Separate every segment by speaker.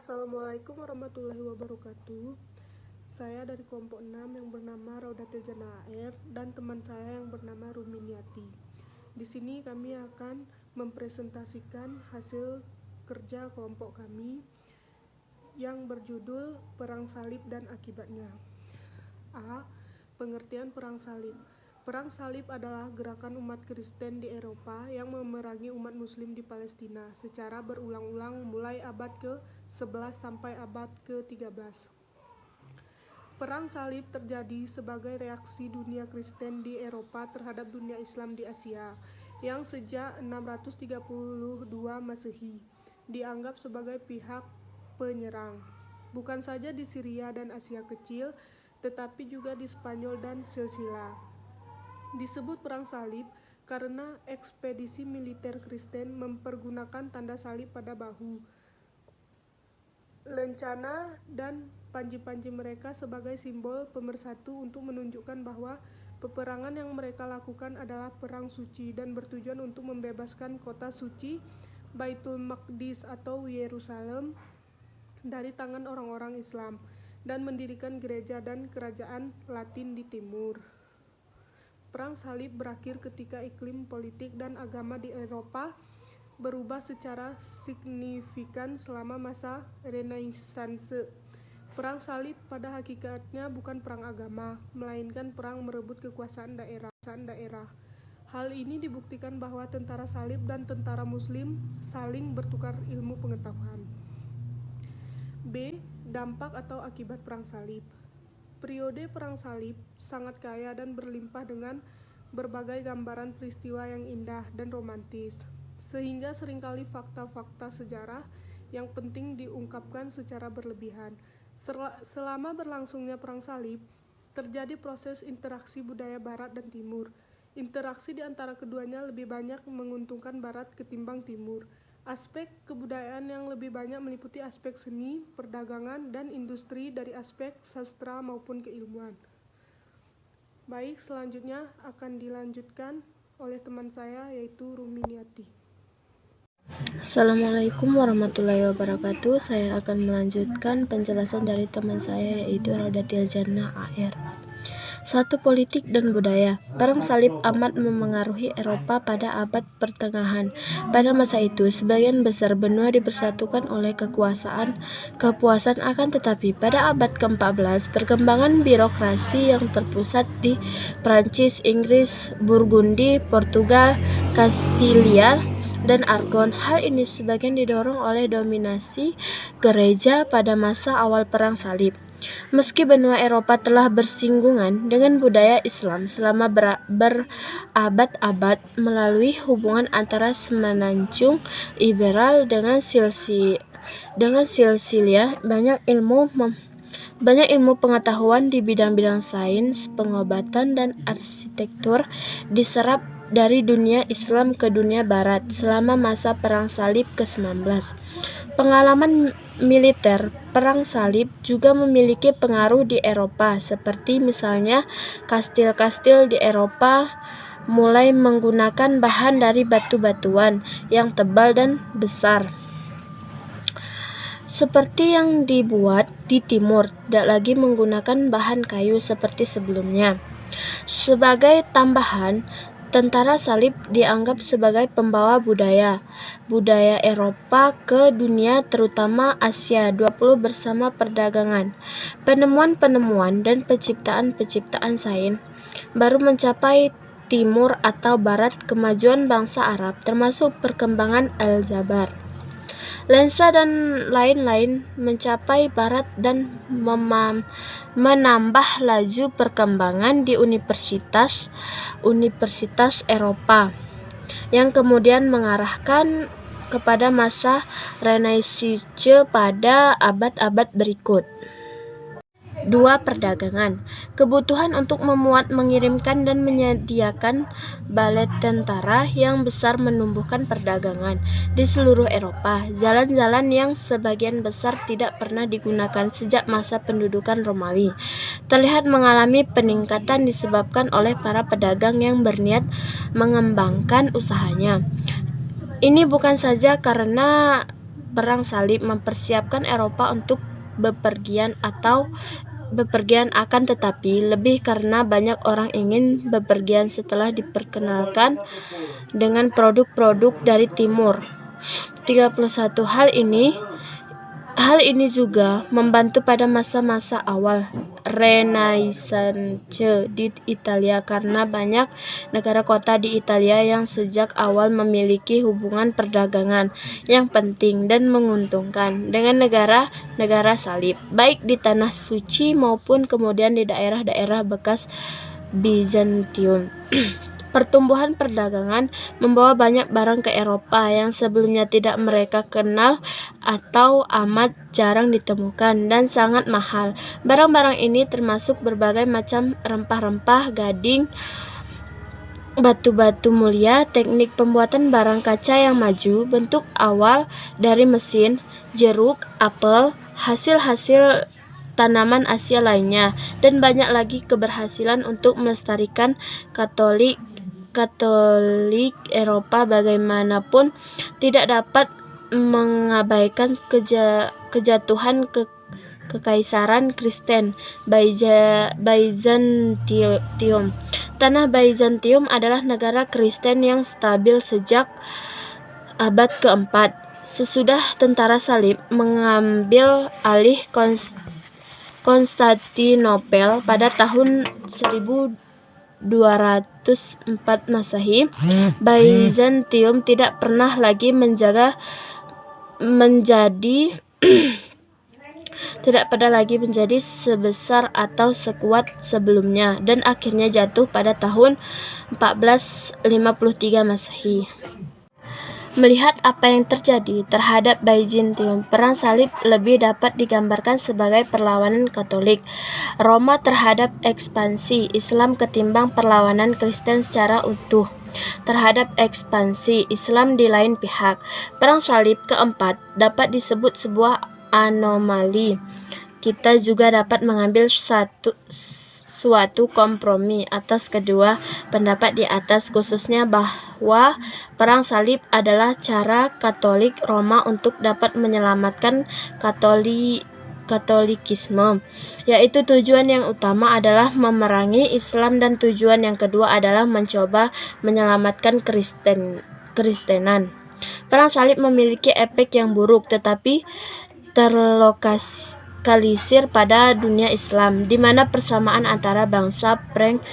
Speaker 1: Assalamualaikum warahmatullahi wabarakatuh. Saya dari kelompok 6 yang bernama Raudatil Jannah AR dan teman saya yang bernama Ruminiati. Di sini kami akan mempresentasikan hasil kerja kelompok kami yang berjudul Perang Salib dan Akibatnya. A. Pengertian Perang Salib. Perang Salib adalah gerakan umat Kristen di Eropa yang memerangi umat Muslim di Palestina secara berulang-ulang mulai abad ke-11 sampai abad ke-13. Perang Salib terjadi sebagai reaksi dunia Kristen di Eropa terhadap dunia Islam di Asia yang sejak 632 Masehi dianggap sebagai pihak penyerang, bukan saja di Syria dan Asia Kecil, tetapi juga di Spanyol dan Sisilia. Disebut Perang Salib karena ekspedisi militer Kristen mempergunakan tanda salib pada bahu, lencana, dan panji-panji mereka sebagai simbol pemersatu untuk menunjukkan bahwa peperangan yang mereka lakukan adalah perang suci dan bertujuan untuk membebaskan kota suci Baitul Maqdis atau Yerusalem dari tangan orang-orang Islam dan mendirikan gereja dan kerajaan Latin di timur. Perang Salib berakhir ketika iklim politik dan agama di Eropa berubah secara signifikan selama masa Renaissance. Perang Salib pada hakikatnya bukan perang agama, melainkan perang merebut kekuasaan daerah. Hal ini dibuktikan bahwa tentara Salib dan tentara Muslim saling bertukar ilmu pengetahuan. B. Dampak atau akibat Perang Salib. Periode Perang Salib sangat kaya dan berlimpah dengan berbagai gambaran peristiwa yang indah dan romantis, sehingga seringkali fakta-fakta sejarah yang penting diungkapkan secara berlebihan. Selama berlangsungnya Perang Salib, terjadi proses interaksi budaya Barat dan Timur. Interaksi di antara keduanya lebih banyak menguntungkan Barat ketimbang Timur. Aspek kebudayaan yang lebih banyak meliputi aspek seni, perdagangan, dan industri dari aspek sastra maupun keilmuan. Baik, selanjutnya akan dilanjutkan oleh teman saya yaitu Ruminiati.
Speaker 2: Assalamualaikum warahmatullahi wabarakatuh. Saya akan melanjutkan penjelasan dari teman saya yaitu Raudatil Jannah AR. 1. Politik dan budaya. Perang Salib amat memengaruhi Eropa pada abad pertengahan. Pada masa itu, sebagian besar benua dipersatukan oleh kepuasan akan tetapi pada abad ke-14, perkembangan birokrasi yang terpusat di Prancis, Inggris, Burgundi, Portugal, Kastilia, dan Aragon. Hal ini sebagian didorong oleh dominasi gereja pada masa awal Perang Salib. Meski benua Eropa telah bersinggungan dengan budaya Islam selama berabad-abad melalui hubungan antara semenanjung Iberal dengan Sisilia, banyak ilmu pengetahuan di bidang-bidang sains, pengobatan, dan arsitektur diserap dari dunia Islam ke dunia Barat selama masa Perang Salib ke-19. Pengalaman militer Perang Salib juga memiliki pengaruh di Eropa, seperti misalnya kastil-kastil di Eropa mulai menggunakan bahan dari batu-batuan yang tebal dan besar, seperti yang dibuat di timur, tidak lagi menggunakan bahan kayu seperti sebelumnya. Sebagai tambahan, tentara Salib dianggap sebagai pembawa budaya Eropa ke dunia, terutama Asia 20 bersama perdagangan, penemuan-penemuan, dan penciptaan sains baru mencapai timur atau barat, kemajuan bangsa Arab, termasuk perkembangan aljabar, lensa, dan lain-lain mencapai barat dan menambah laju perkembangan di universitas Eropa yang kemudian mengarahkan kepada masa Renaissance pada abad-abad berikut. 2. Perdagangan. Kebutuhan untuk memuat, mengirimkan, dan menyediakan balet tentara yang besar menumbuhkan perdagangan di seluruh Eropa. Jalan-jalan yang sebagian besar tidak pernah digunakan sejak masa pendudukan Romawi terlihat mengalami peningkatan disebabkan oleh para pedagang yang berniat mengembangkan usahanya. Ini bukan saja karena perang salib mempersiapkan Eropa untuk bepergian akan tetapi lebih karena banyak orang ingin bepergian setelah diperkenalkan dengan produk-produk dari timur. 31 Hal ini juga membantu pada masa-masa awal Renaissance di Italia karena banyak negara kota di Italia yang sejak awal memiliki hubungan perdagangan yang penting dan menguntungkan dengan negara-negara salib, baik di Tanah Suci maupun kemudian di daerah-daerah bekas Bizantium. Pertumbuhan perdagangan membawa banyak barang ke Eropa yang sebelumnya tidak mereka kenal atau amat jarang ditemukan dan sangat mahal. Barang-barang ini termasuk berbagai macam rempah-rempah, gading, batu-batu mulia, teknik pembuatan barang kaca yang maju, bentuk awal dari mesin, jeruk, apel, hasil-hasil tanaman Asia lainnya, dan banyak lagi keberhasilan untuk melestarikan Katolik Eropa. Bagaimanapun tidak dapat mengabaikan kejatuhan kekaisaran Kristen Byzantium. Tanah Byzantium adalah negara Kristen yang stabil sejak abad keempat, sesudah tentara salib mengambil alih Konstantinopel pada tahun 1204 Masehi. Byzantium tidak pernah lagi menjadi sebesar atau sekuat sebelumnya dan akhirnya jatuh pada tahun 1453 Masehi. Melihat apa yang terjadi terhadap Byzantium, perang salib lebih dapat digambarkan sebagai perlawanan Katolik Roma terhadap ekspansi Islam ketimbang perlawanan Kristen secara utuh terhadap ekspansi Islam di lain pihak. Perang salib keempat dapat disebut sebuah anomali. Kita juga dapat mengambil suatu kompromi atas kedua pendapat di atas, khususnya bahwa perang salib adalah cara Katolik Roma untuk dapat menyelamatkan Katolikisme, yaitu tujuan yang utama adalah memerangi Islam dan tujuan yang kedua adalah mencoba menyelamatkan Kristenan. Perang salib memiliki efek yang buruk tetapi terlokalisir pada dunia Islam, di mana persamaan antara bangsa perang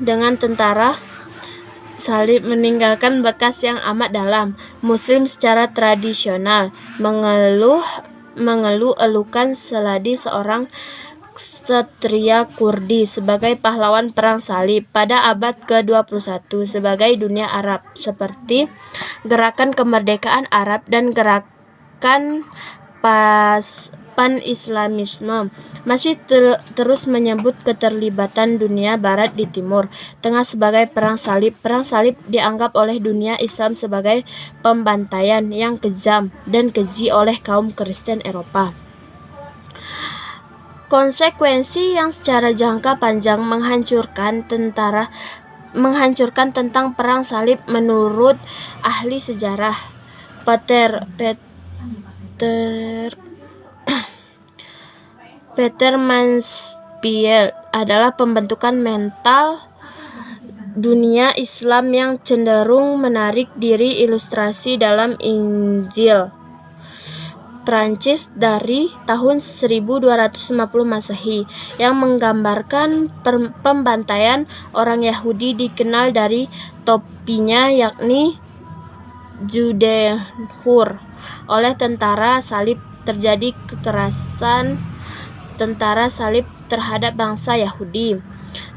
Speaker 2: dengan tentara salib meninggalkan bekas yang amat dalam. Muslim secara tradisional mengeluh-elukan Seladi, seorang ksatria Kurdi, sebagai pahlawan perang salib pada abad ke-21 sebagai dunia Arab, seperti gerakan kemerdekaan Arab dan gerakan pan-Islamisme masih terus menyebut keterlibatan dunia Barat di Timur Tengah sebagai perang salib. Perang salib dianggap oleh dunia Islam sebagai pembantaian yang kejam dan keji oleh kaum Kristen Eropa. Konsekuensi yang secara jangka panjang menghancurkan tentang perang salib menurut ahli sejarah Peter Mansfield adalah pembentukan mental dunia Islam yang cenderung menarik diri ilustrasi dalam Injil Prancis dari tahun 1250 Masehi yang menggambarkan pembantaian orang Yahudi dikenal dari topinya, yakni Judenhur, oleh tentara salib. Terjadi kekerasan tentara salib terhadap bangsa Yahudi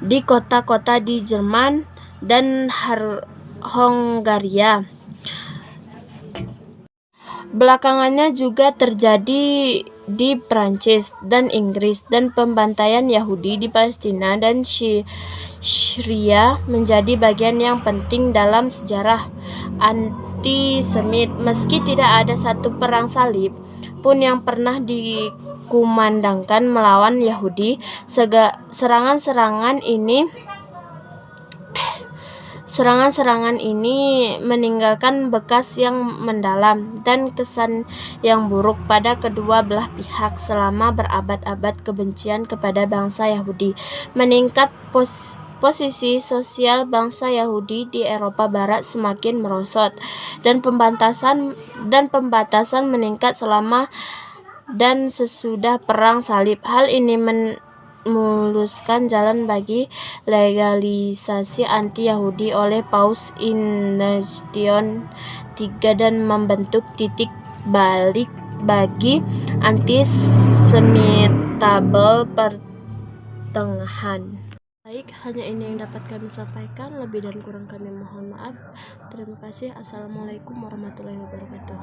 Speaker 2: di kota-kota di Jerman dan Hongaria. Belakangannya juga terjadi di Prancis dan Inggris, dan pembantaian Yahudi di Palestina dan Syria menjadi bagian yang penting dalam sejarah antisemit. Meski tidak ada satu perang salib pun yang pernah dikumandangkan melawan Yahudi, serangan-serangan ini Serangan-serangan ini meninggalkan bekas yang mendalam dan kesan yang buruk pada kedua belah pihak selama berabad-abad. Kebencian kepada bangsa Yahudi meningkat. Posisi sosial bangsa Yahudi di Eropa Barat semakin merosot dan pembatasan meningkat selama dan sesudah Perang Salib. Hal ini memuluskan jalan bagi legalisasi anti-Yahudi oleh Paus Innocentius III dan membentuk titik balik bagi antisemitisme pertengahan. Baik, hanya ini yang dapat kami sampaikan. Lebih dan kurang kami mohon maaf. Terima kasih. Assalamualaikum warahmatullahi wabarakatuh.